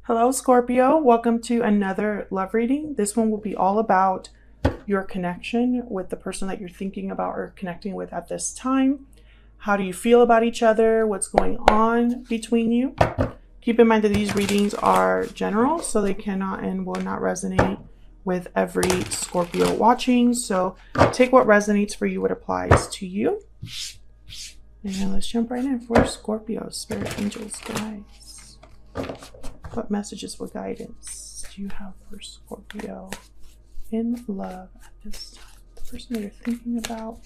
Hello, Scorpio. Welcome to another love reading. This one will be all about your connection with the person that you're thinking about or connecting with at this time. How do you feel about each other? What's going on between you? Keep in mind that these readings are general, so they cannot and will not resonate with every Scorpio watching. So take what resonates for you, what applies to you. And let's jump right in for Scorpio, spirit, angels, guides. What messages, what guidance do you have for Scorpio in love at this time? The person that you're thinking about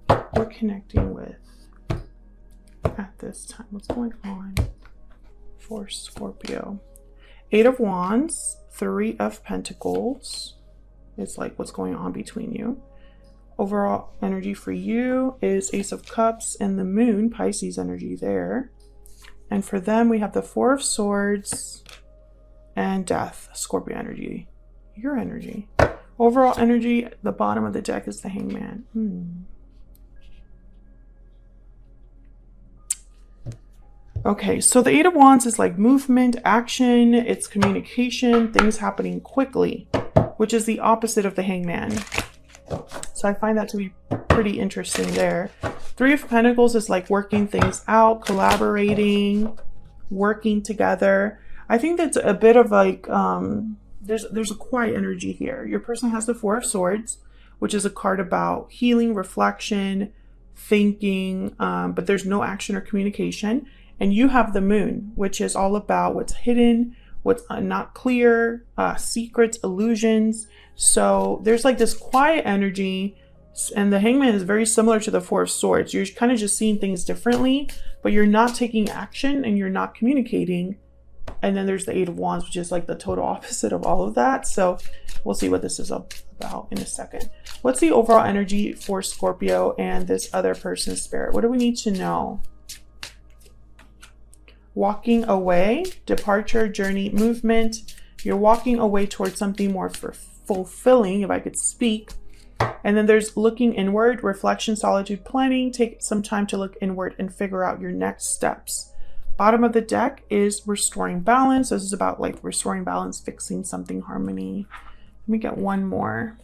or connecting with at this time. What's going on for Scorpio? 8 of Wands, 3 of Pentacles. It's like what's going on between you. Overall energy for you is Ace of Cups and the Moon, Pisces energy there. And for them, we have the 4 of Swords and Death, Scorpio energy, your energy. Overall energy, the bottom of the deck is the Hangman. Okay, so the 8 of Wands is like movement, action, it's communication, things happening quickly, which is the opposite of the Hangman. So I find that to be pretty interesting there. 3 of Pentacles is like working things out, collaborating, working together. I think that's a bit of like, there's a quiet energy here. Your person has the 4 of Swords, which is a card about healing, reflection, thinking, but there's no action or communication. And you have the Moon, which is all about what's hidden, what's not clear, secrets, illusions. So there's like this quiet energy, and the Hangman is very similar to the 4 of Swords. You're kind of just seeing things differently, but you're not taking action and you're not communicating. And then there's the 8 of Wands, which is like the total opposite of all of that. So we'll see what this is about in a second. What's the overall energy for Scorpio and this other person's spirit? What do we need to know? Walking away, departure, journey, movement. You're walking away towards something more fulfilling, if I could speak. And then there's looking inward, reflection, solitude, planning. Take some time to look inward and figure out your next steps. Bottom of the deck is restoring balance. This is about like restoring balance, fixing something, harmony. Let me get one more.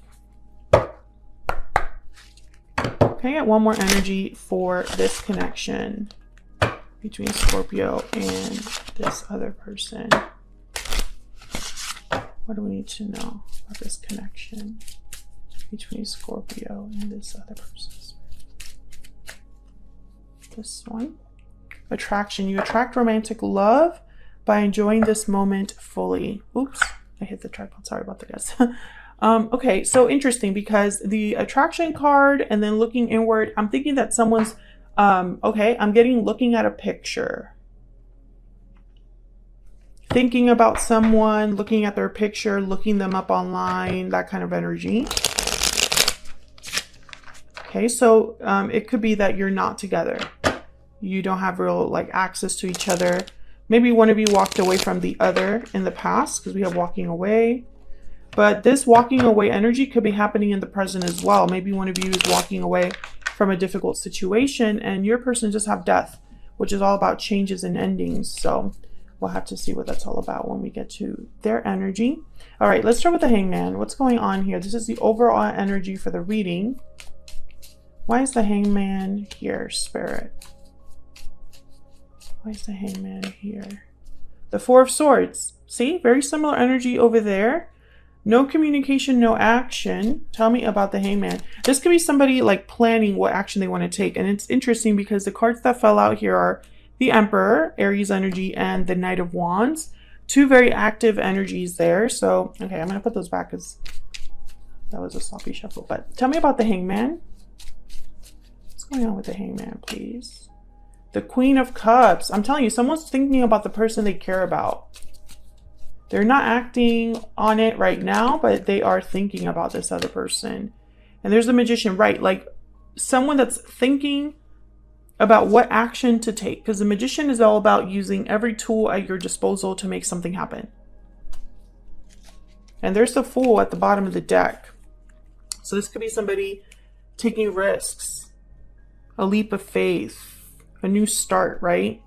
Can I get one more energy for this connection between Scorpio and this other person? What do we need to know about this connection between Scorpio and this other person? This one. Attraction. You attract romantic love by enjoying this moment fully. Oops, I hit the tripod. Sorry about that, guys. Okay, so interesting because the attraction card and then looking inward, I'm thinking that someone's, okay, I'm looking at a picture. Thinking about someone, looking at their picture, looking them up online, that kind of energy. Okay, so it could be that you're not together. You don't have real like access to each other. Maybe one of you walked away from the other in the past because we have walking away. But this walking away energy could be happening in the present as well. Maybe one of you is walking away from a difficult situation and your person just have death, which is all about changes and endings. So we'll have to see what that's all about when we get to their energy. All right, let's start with the Hangman. What's going on here? This is the overall energy for the reading. Why is the Hangman here, Spirit? Why is the Hangman here? The 4 of Swords. See, very similar energy over there. No communication, no action. Tell me about the Hangman. This could be somebody like planning what action they want to take. And it's interesting because the cards that fell out here are the Emperor, Aries energy, and the Knight of Wands. 2 very active energies there. So, okay, I'm going to put those back because that was a sloppy shuffle. But tell me about the Hangman. What's going on with the Hangman, please? The Queen of Cups. I'm telling you, someone's thinking about the person they care about. They're not acting on it right now, but they are thinking about this other person. And there's the Magician, right? Like someone that's thinking about what action to take. Because the Magician is all about using every tool at your disposal to make something happen. And there's the Fool at the bottom of the deck. So this could be somebody taking risks, a leap of faith, a new start, right?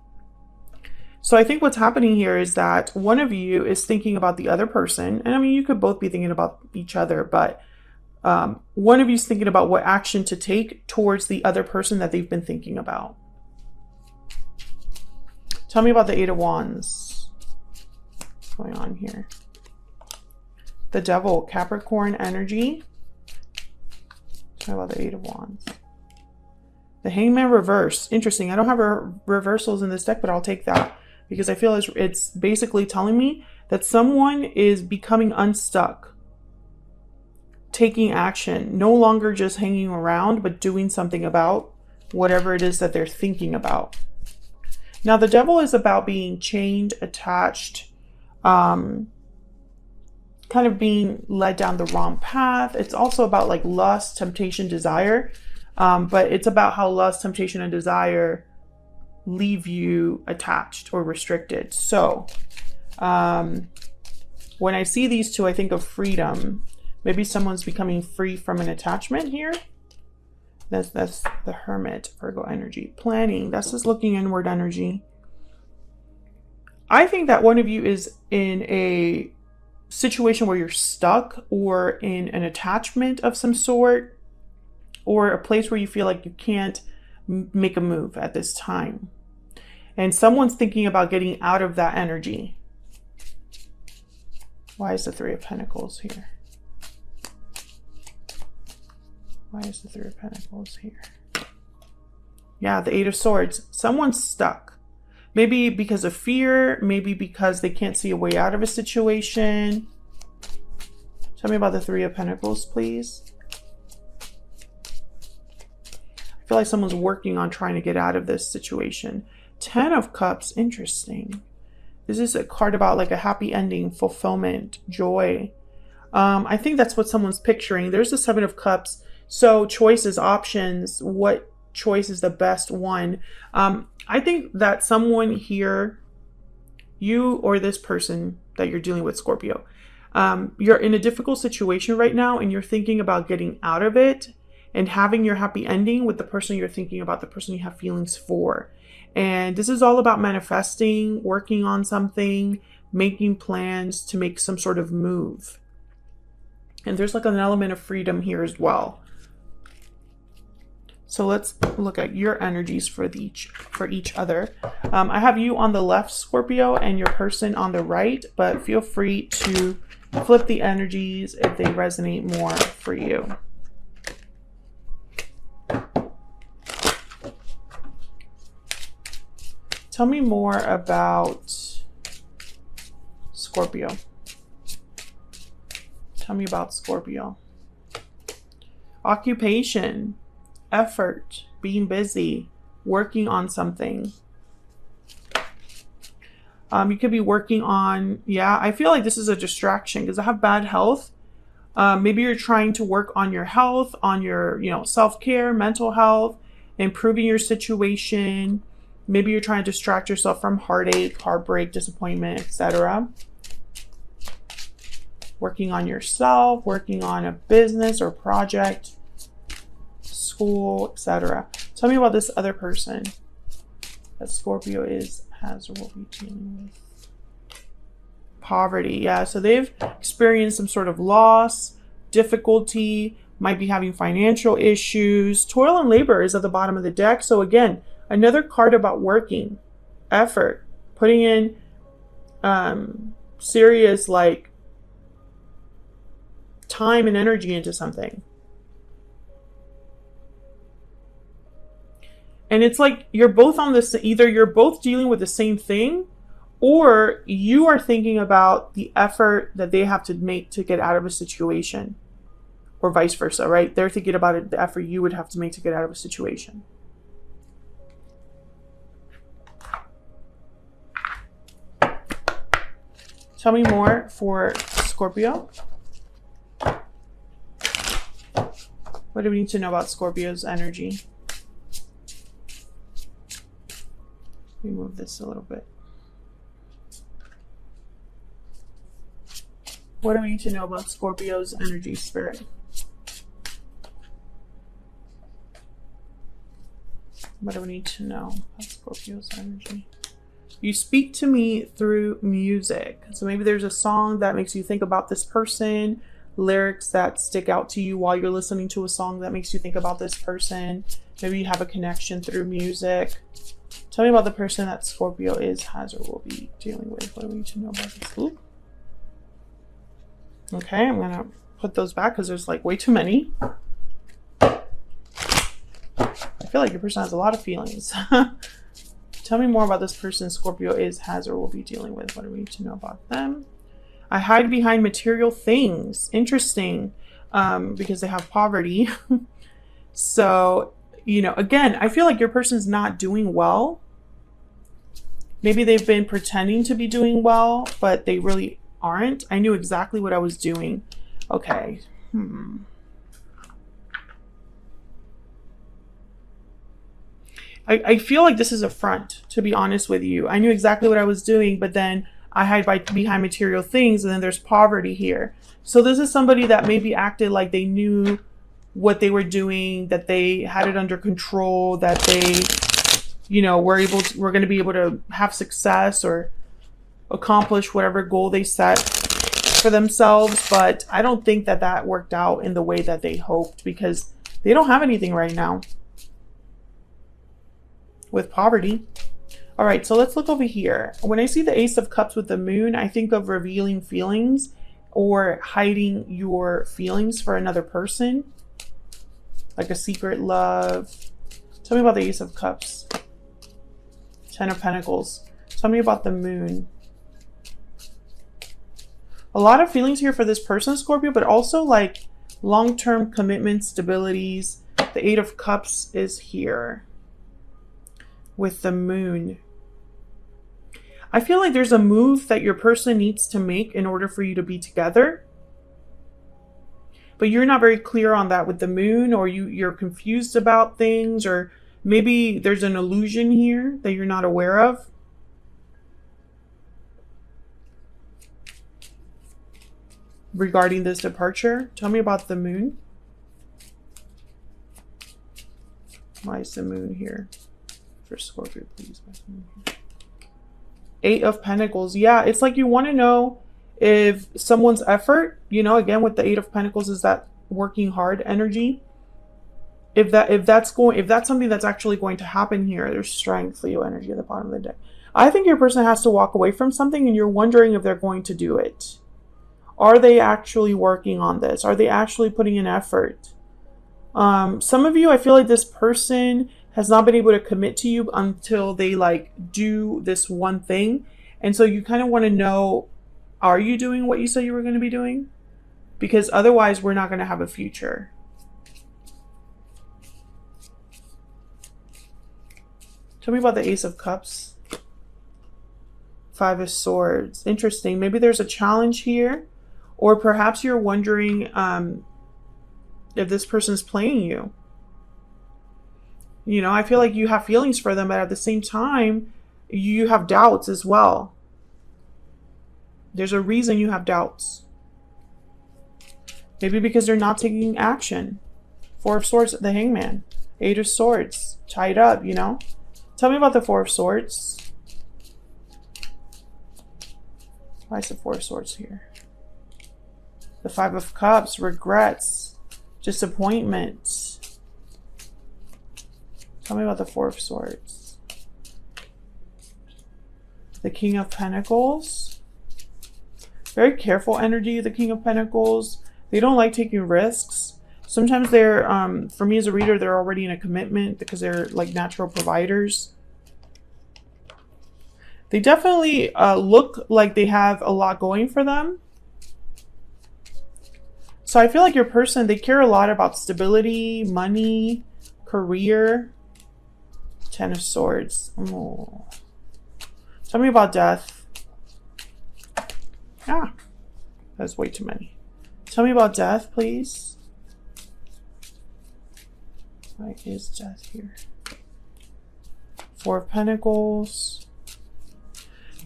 So I think what's happening here is that one of you is thinking about the other person. And I mean, you could both be thinking about each other, but one of you is thinking about what action to take towards the other person that they've been thinking about. Tell me about the Eight of Wands. What's going on here? The Devil, Capricorn energy. Tell me about the Eight of Wands. The Hangman reverse. Interesting. I don't have reversals in this deck, but I'll take that because I feel it's basically telling me that someone is becoming unstuck, taking action, no longer just hanging around, but doing something about whatever it is that they're thinking about. Now, the Devil is about being chained, attached, kind of being led down the wrong path. It's also about like lust, temptation, desire. But it's about how lust, temptation, and desire leave you attached or restricted. So when I see these two, I think of freedom. Maybe someone's becoming free from an attachment here. That's the Hermit, Virgo energy. Planning, that's just looking inward energy. I think that one of you is in a situation where you're stuck or in an attachment of some sort, or a place where you feel like you can't make a move at this time. And someone's thinking about getting out of that energy. Why is the Three of Pentacles here? Why is the Three of Pentacles here? Yeah, the Eight of Swords. Someone's stuck. Maybe because of fear, maybe because they can't see a way out of a situation. Tell me about the Three of Pentacles, please. I feel like someone's working on trying to get out of this situation. Ten of Cups, interesting. This is a card about like a happy ending, fulfillment, joy. I think that's what someone's picturing. There's the Seven of Cups. So choices, options, what choice is the best one? I think that someone here, you or this person that you're dealing with, Scorpio, you're in a difficult situation right now and you're thinking about getting out of it and having your happy ending with the person you're thinking about, the person you have feelings for. And this is all about manifesting, working on something, making plans to make some sort of move. And there's like an element of freedom here as well. So let's look at your energies for each other. I have you on the left, Scorpio, and your person on the right, but feel free to flip the energies if they resonate more for you. Tell me more about Scorpio. Tell me about Scorpio. Occupation, effort, being busy, working on something. You could be working on, I feel like this is a distraction because I have bad health. Maybe you're trying to work on your health, on your, self-care, mental health, improving your situation. Maybe you're trying to distract yourself from heartache, heartbreak, disappointment, etc. Working on yourself, working on a business or project, school, etc. Tell me about this other person that Scorpio has or will be dealing with. Poverty, so they've experienced some sort of loss, difficulty, might be having financial issues. Toil and labor is at the bottom of the deck. So again, another card about working, effort, putting in serious like time and energy into something. And it's like you're both on this, either you're both dealing with the same thing, or you are thinking about the effort that they have to make to get out of a situation, or vice versa, right? They're thinking about it, the effort you would have to make to get out of a situation. Tell me more for Scorpio. What do we need to know about Scorpio's energy? Let me move this a little bit. What do we need to know about Scorpio's energy, spirit? What do we need to know about Scorpio's energy? You speak to me through music. So maybe there's a song that makes you think about this person, lyrics that stick out to you while you're listening to a song that makes you think about this person. Maybe you have a connection through music. Tell me about the person that Scorpio is, has, or will be dealing with. What do we need to know about this? Ooh. Okay, I'm going to put those back because there's like way too many. I feel like your person has a lot of feelings. Tell me more about this person Scorpio is, has, or will be dealing with. What do we need to know about them? I hide behind material things. Interesting. Because they have poverty. So, you know, again, I feel like your person's not doing well. Maybe they've been pretending to be doing well, but they really aren't. I knew exactly what I was doing. Okay. I feel like this is a front, to be honest with you. I knew exactly what I was doing, but then I hide behind material things, and then there's poverty here. So this is somebody that maybe acted like they knew what they were doing, that they had it under control, that they, you know, were going to be able to have success or accomplish whatever goal they set for themselves. But I don't think that that worked out in the way that they hoped, because they don't have anything right now with poverty. All right, so let's look over here. When I see the Ace of Cups with the Moon, I think of revealing feelings or hiding your feelings for another person, like a secret love. Tell me about the Ace of Cups. 10 of Pentacles. Tell me about the Moon. A lot of feelings here for this person, Scorpio, but also like long-term commitment, stabilities. The 8 of Cups is here with the Moon. I feel like there's a move that your person needs to make in order for you to be together. But you're not very clear on that with the Moon, or you're confused about things, or maybe there's an illusion here that you're not aware of. Regarding this departure, tell me about the Moon. Why is the Moon here for Scorpio, please? 8 of Pentacles. Yeah, it's like you want to know if someone's effort, you know, again with the 8 of Pentacles, is that working hard energy. If that's something that's actually going to happen here. There's strength, Leo energy at the bottom of the deck. I think your person has to walk away from something, and you're wondering if they're going to do it. Are they actually working on this? Are they actually putting in effort? Some of you, I feel like this person has not been able to commit to you until they like do this one thing. And so you kind of want to know, are you doing what you said you were going to be doing? Because otherwise we're not going to have a future. Tell me about the Ace of Cups. 5 of Swords. Interesting. Maybe there's a challenge here, or perhaps you're wondering if this person's playing you. You know, I feel like you have feelings for them, but at the same time, you have doubts as well. There's a reason you have doubts. Maybe because they're not taking action. 4 of Swords, the Hangman. 8 of Swords, tied up, you know. Tell me about the 4 of Swords. Why is the 4 of Swords here? The 5 of Cups, regrets, disappointment. Tell me about the 4 of Swords. The King of Pentacles. Very careful energy, the King of Pentacles. They don't like taking risks. Sometimes they're, for me as a reader, they're already in a commitment because they're like natural providers. They definitely look like they have a lot going for them. So I feel like your person, they care a lot about stability, money, career. 10 of Swords. Oh. Tell me about death. Ah, that's way too many. Tell me about death, please. Why is death here? 4 of Pentacles.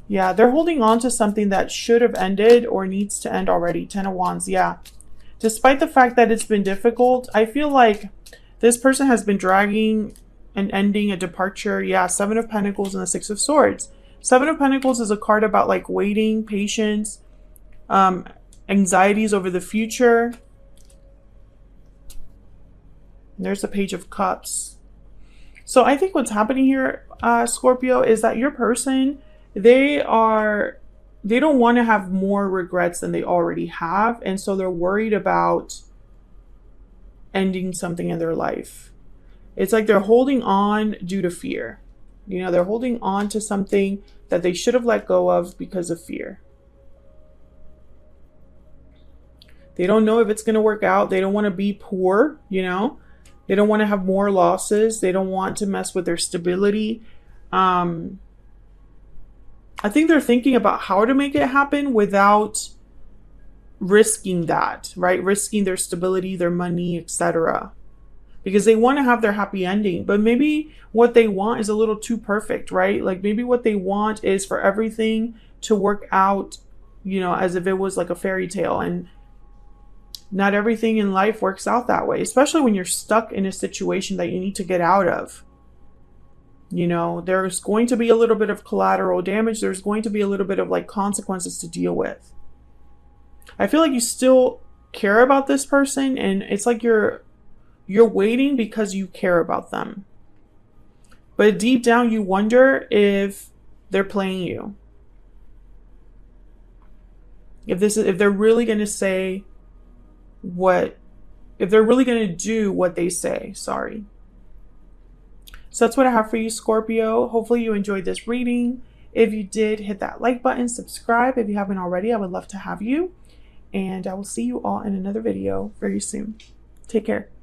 Yeah, they're holding on to something that should have ended or needs to end already. 10 of Wands, yeah. Despite the fact that it's been difficult, I feel like this person has been dragging and ending a departure. Yeah, 7 of Pentacles and the 6 of Swords. Seven of Pentacles is a card about like waiting, patience, anxieties over the future. And there's the Page of Cups. So I think what's happening here, Scorpio, is that your person, they don't want to have more regrets than they already have. And so they're worried about ending something in their life. It's like they're holding on due to fear. You know, they're holding on to something that they should have let go of because of fear. They don't know if it's going to work out. They don't want to be poor, you know. They don't want to have more losses. They don't want to mess with their stability. I think they're thinking about how to make it happen without risking that, right? Risking their stability, their money, etc. Because they want to have their happy ending, but maybe what they want is a little too perfect, right? Like maybe what they want is for everything to work out, you know, as if it was like a fairy tale, and not everything in life works out that way, especially when you're stuck in a situation that you need to get out of. You know, there's going to be a little bit of collateral damage. There's going to be a little bit of like consequences to deal with. I feel like you still care about this person, and it's like you're waiting because you care about them. But deep down you wonder if they're playing you. If they're really going to say if they're really going to do what they say. Sorry. So that's what I have for you, Scorpio. Hopefully you enjoyed this reading. If you did, hit that like button, subscribe. If you haven't already, I would love to have you. And I will see you all in another video very soon. Take care.